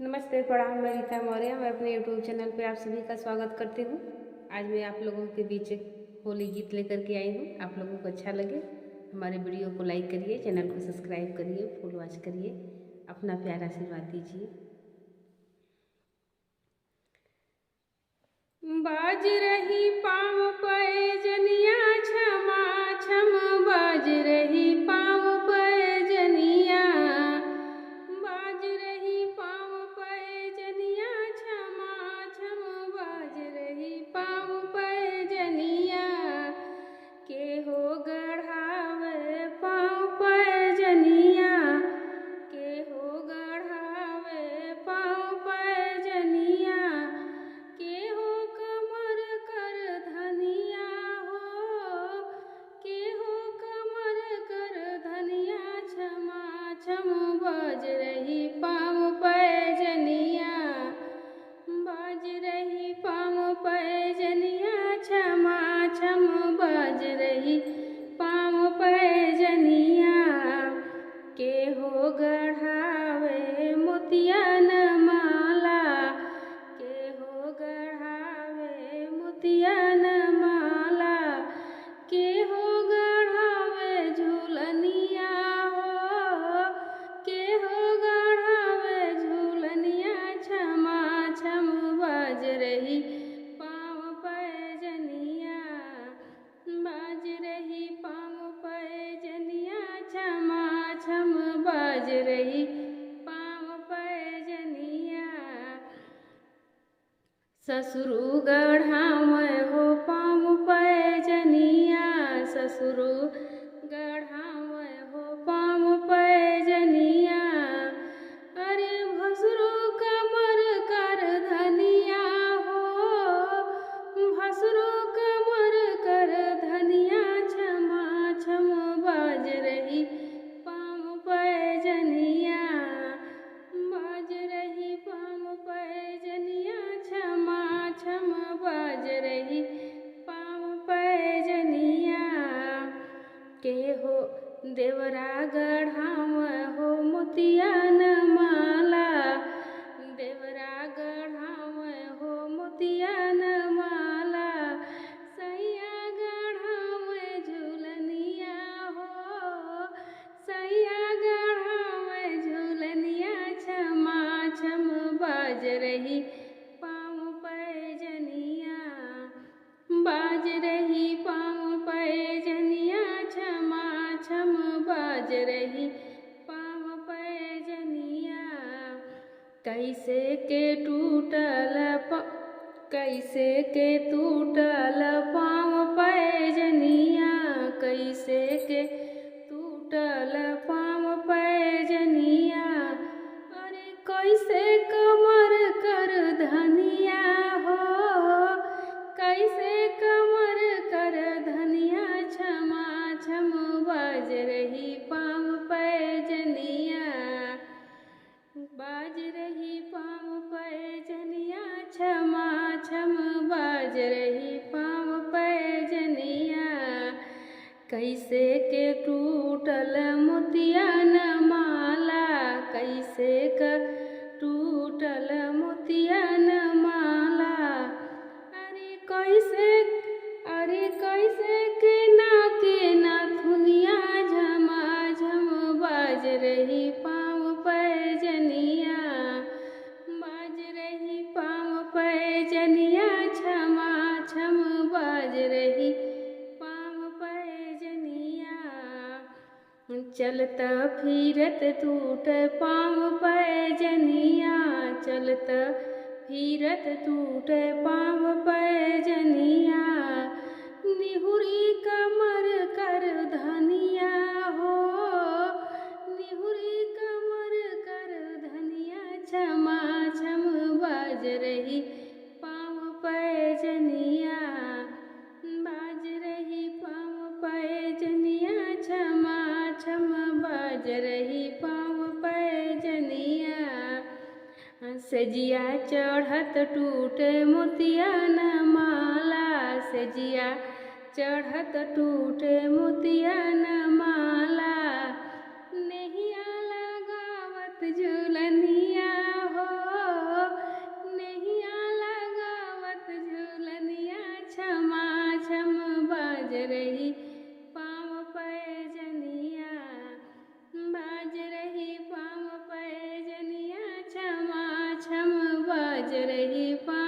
नमस्ते, प्रणाम। मैं रीता मौर्य। मैं अपने यूट्यूब चैनल पे आप सभी का स्वागत करती हूँ। आज मैं आप लोगों के बीच एक होली गीत लेकर के आई हूँ। आप लोगों को अच्छा लगे हमारे वीडियो को लाइक करिए, चैनल को सब्सक्राइब करिए, फुल वॉच करिए, अपना प्यारा आशीर्वाद दीजिए। बाज रही पाँव पैजनिया, क्षमा क्षम बाज रही पाँव पैजनिया, बाज रही पाँव पैजनिया, क्षमा क्षम बाज रही पाँव पैजनिया, के हो गढ़ावे पाँव पैजनिया, के हो गढ़ावे पाँव पैजनिया, के हो कमर कर धनिया हो, के हो कमर कर धनिया, क्षमा क्षम बाज रही पाँव पैजनिया, बाज रही पाँव पैजनिया, क्षमा क्षम बाज रही पाँव पैजनिया, के हो गढ़ावे मोतियन माला, के हो गढ़ावे मोतियन माला, के हो गढ़ावे झूलनिया हो, के हो गढ़ावे झूलनिया, क्षमा क्षम बाज रही पाँव पैजनिया, बाज रही पाँव पैजनिया, क्षमा क्षम बाज रही पाँव पैजनिया। ससुरु गढ़ावे हो पाँव पैजनिया, ससुरु गढ़ावे हो पाँव पैजनिया, अरे भसुरु कमर कर धनिया हो, भसुरु कमर कर धनिया, क्षमा क्षम बाज रही पाँव पैजनिया, बाज रही पाँव पैजनिया, क्षमा क्षम बाज रही पाँव पैजनिया, के हो देवरा गढ़ावे हो मोतियन माला, देवरा गढ़ावे हो मोतियन माला, सैया गढ़ावे झूलनिया हो, सैया गढ़ावे झूलनिया, क्षमा क्षम बाज रही पाँव पैजनिया, बाज रही पाँव पैजनिया, क्षमा क्षम बाज रही पाँव पैजनिया। कैसे के टूटल कैसे के टूटल पाँव पैजनिया, कैसे के टूटल पाँव पैजनिया, अरे कैसे कमर कर धनिया हो, कैसे कमर कर धनिया, क्षमा क्षम बाज रही पाँव पैजनिया, बाज रही पाँव पैजनिया, क्षमा क्षम बाज रही पाँव पैजनिया। कैसे के टूटल मोतियन माला, कैसे का टूटल मोतियन माला, अरे कैसे के ना थुनिया, झमा झम बाज रही पाँव पैजनिया, बाज रही पाँव पैजनिया, क्षमा क्षम बाज रही पाँव पैजनिया। चलत फिरत टूट पाँव पैजनिया, चलत फिरत टूट पाँव पैजनिया, निहुरी कमर कर धनिया हो, निहुरी कमर कर धनिया, क्षमा क्षम बाज रही पाँव पैजनिया, बाज रही पाँव पैजनिया, क्षमा क्षम बाज रही पाँव पैजनिया। सजिया चढ़त टूटे मोतियन माला, सजिया चढ़त टूटे मोतियन माला, नैया लगावत झूलनिया हो, रही पाँव पैजनिया, बाज रही पाँव पैजनिया, छमा छम बाज रही पाँव